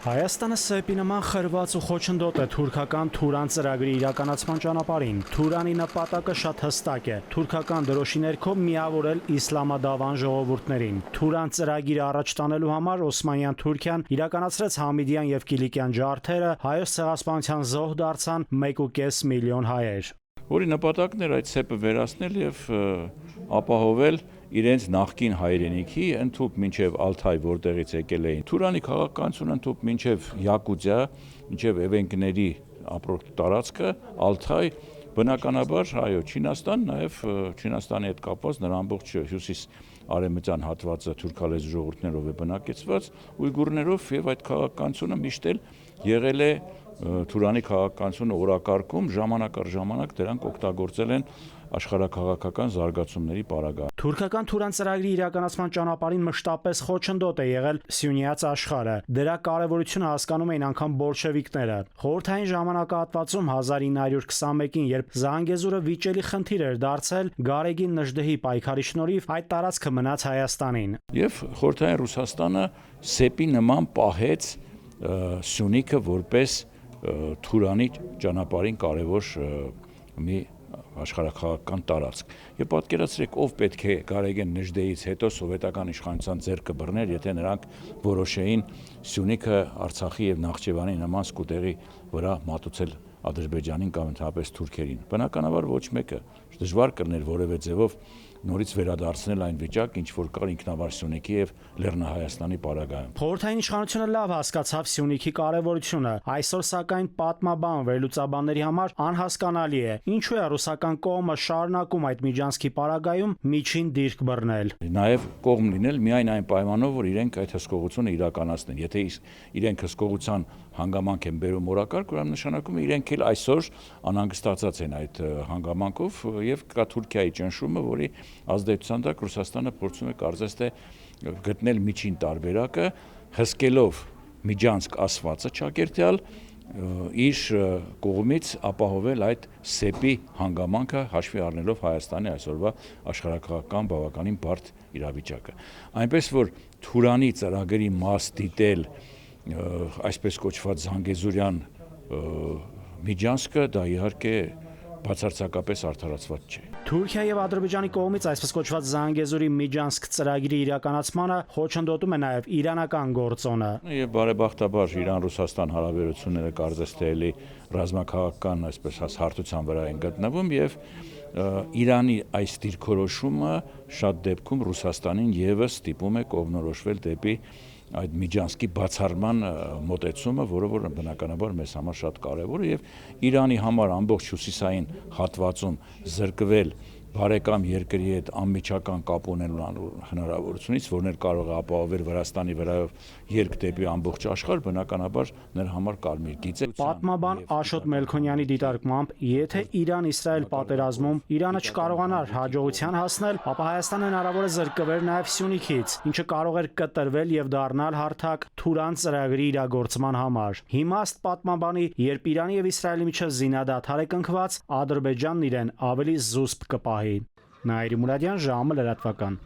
Հայաստանը սեպի նման խրված ու խոչընդոտ է թուրքական Թուրան ծրագրի իրականացման ճանապարհին։ Թուրանի նպատակը շատ հստակ է՝ թուրքական դրոշի ներքո միավորել իսլամադավան ժողովուրդներին։ Թուրան ծրագիրը առաջ տանելու համար Օսմանյան Թուրքիան իրականացրեց Համիդյան եւ Կիլիկյան ջարդերը, հայոց ցեղասպանության զոհ դարձան 1.5 միլիոն հայեր։ Որի նպատակն էր այդ սեպը վերացնել եւ ապահովել իրենց նախկին հայրենիքի ընդհուպ մինչև Ալթայ, որտեղից եկել էին։ Թուրանի քաղաքականությունը ընդհուպ մինչև Յակուտիա, մինչև Էվենկների ապրող տարածքը, Ալթայ, բնականաբար, այո, Չինաստան, նաև Չինաստանի հետ կապված նրա ամբողջ հյուսիս արևմտյան հատվածը թուրքալեզու ժողովուրդներով է բնակեցված, ուйգուրներով եւ այդ քաղաքականությունը միշտ էլ եղել է Թուրանի քաղաքականությունը օրակարգում, ժամանակ առ ժամանակ դրանք օգտագործել են աշխարհաքաղաքական զարգացումների պարագայում։ Թուրքական Թուրան ծրագրի իրականացման ճանապարհին մշտապես խոչընդոտ է եղել Սյունյաց աշխարհը։ Դրա կարևորությունը հասկանում էին անգամ բոլշևիկները։ Խորհրդային ժամանակահատվածում 1921-ին, երբ Զանգեզուրը վիճելի խնդիր էր դարձել, Գարեգին Նժդեհի պայքարի շնորհիվ այդ տարածքը մնաց Հայաստանին։ Եվ Խորհրդային Ռուսաստանը սեպի նման պահեց Սյունիքը որպես Թուրանի ճանապարհին կարևոր մի աշխարհաքաղաքական տարածք։ Եվ պատկերացրեք, ով պետք է Գարեգին Նժդեից հետո սովետական իշխանության ձեռքը բռներ, եթե նրանք որոշեին Սյունիքը Արցախի եւ Նախճեվանի նման սկուտեղի վրա մատուցել Ադրբեջանին կամ ընդհանրապես թուրքերին։ Բնականաբար ոչ մեկը դժվար կլներ որևէ ձևով նորից վերադարձնել այն վիճակ, ինչ որ կար ինքնավար Սյունիքի եւ Լեռնահայաստանի պարագայում։ Խորհրդային իշխանությունը լավ հասկացավ Սյունիքի կարևորությունը։ Այսօր սակայն պատմաբան վերլուծաբանների համար անհասկանալի է, ինչու է ռուսական կողմը շարունակում այդ միջանցքի պարագայում միջին դիրք բռնել։ Նաեւ կողմ լինել միայն այն պայմանով, որ իրենք այդ հսկողությունը իրականացնեն։ Եթե իրենք հսկողության հանգամանք են բերում օրակարգ, ուրեմն նշանակում է իրենք էլ այսօր անհանգստացած են այդ հանգամանքով եւ կա Թուրքիայի ճնշումը, որի ազդեցության տակ Ռուսաստանը փորձում է կարծես թե գտնել միջին տարբերակը, հսկելով միջանցք ասվածը ճակերտյալ իր կողմից ապահովել այդ սեպի հանգամանքը հաշվի առնելով Հայաստանի այսօրվա աշխարհաքաղաքական բավականին բարդ իրավիճակը։ Այնպես որ Թուրանի ծրագրի մաս դիտել այսպես կոչված Զանգեզուրյան միջանցքը դա իհարկե բացարձակապես արդարացված չէ։ Թուրքիա եւ Ադրբեջանի կողմից այսպես կոչված Զանգեզուրի միջանցք ծրագրի իրականացմանը խոչընդոտում է նաեւ իրանական գործոնը։ Եվ բարեբախտաբար Իրան-Ռուսաստան հարաբերությունները կարծես թե էլի ռազմաքաղաքական այսպես հարթության վրա են գտնվում եւ Իրանի այս դիրքորոշումը շատ դեպքում Ռուսաստանին եւս ստիպում է կողմնորոշվել դեպի այդ միջանցքի բացառման մոտեցումը, որը բնականաբար մեզ համար շատ կարևոր է եւ Իրանի համար ամբողջ հյուսիսային հատվածում զրկվել բարեկամ երկրի հետ անմիջական կապ ունենալու հնարավորությունից, որն էլ կարող է ապահովել Վրաստանի վրայով երկ դեպի ամբողջ աշխարհ, բնականաբար նրա համար կարմիր գիծ է։ Պատմաբան Աշոտ Մելքոնյանի դիտարկմամբ, եթե Իրան-Իսրայել պատերազմում Իրանը չկարողանար հաջողության հասնել, ապա Հայաստանը հնարավոր է զրկվել նաեւ Սյունիքից, ինչը կարող էր կտրվել եւ դառնալ հարթակ Թուրան ծրագրի իրագործման համար։ Հիմա ըստ պատմաբանի, երբ Իրանի եւ Իսրայելի միջև զինադադար է կնքված, Ադրբեջանն իրեն ավելի զուսպ կպահի։ Նաիրի Մուրադյան, ժամը լրատվական։